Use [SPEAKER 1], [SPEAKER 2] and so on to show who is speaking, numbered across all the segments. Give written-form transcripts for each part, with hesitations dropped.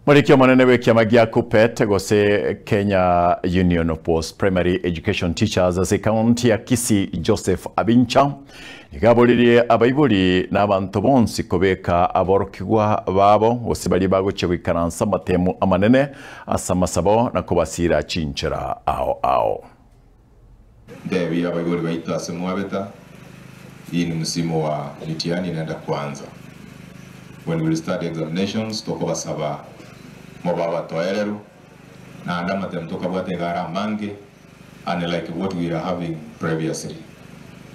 [SPEAKER 1] Murikio manene w'ekiama gia KUPPET gose Kenya Union of Post-Primary Education Teachers ase county ya Kisii Joseph Abincha igaburirie abaiburi n'abantu bonsi kobeka aborokigwa babo bose bari bagoce wikaransa matemu amanene asamasabo na kubasira chinchera ao
[SPEAKER 2] Dewi abaiburi baita asemwabeta. Hii ni msimu wa mitihani inaenda kuanza. When we start examinations toko basaba mobaba toereru na anda matem toka bwate gara mange and like what we are having previously.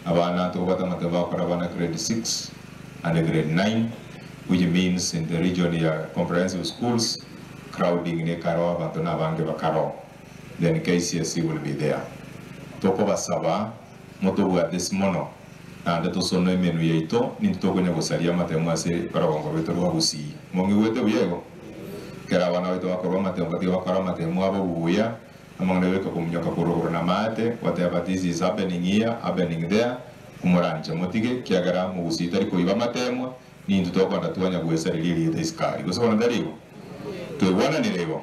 [SPEAKER 2] Abana toko bata matem bakora bana grade 6 and grade 9, which means in the region ya comprehensive schools crowding ne karo abantu na bange bakaro. Then KCSE will be there. Toko basaba moto bwa this mono na ndeto sono imenu yeito nintoko nyagosaria matemu ase paragongo beto wa gusi mongi wete uyego kera wana wetu wakorwa matemu bati wakora matemu abo buya among weka kumnyoka kuruguru na mate whatever this is happening there kumuranje motige kiagara mu gusi tari kuiba matemu nintoko ndatuanya gwesari lili itiskari gusona ndarigo tuwana ni lego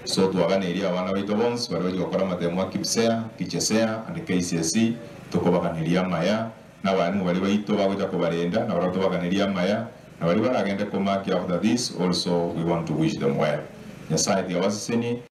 [SPEAKER 2] so tuagane iria wana wetu bons bari wakora matemu akipsea kichesea and KCSE tukobakaniria maya na wanu wali baito bagoja kubarenda na warato baganiria maya na wali baragende komaki after this. Also we want to wish them well. Nyasaye dia wasiseni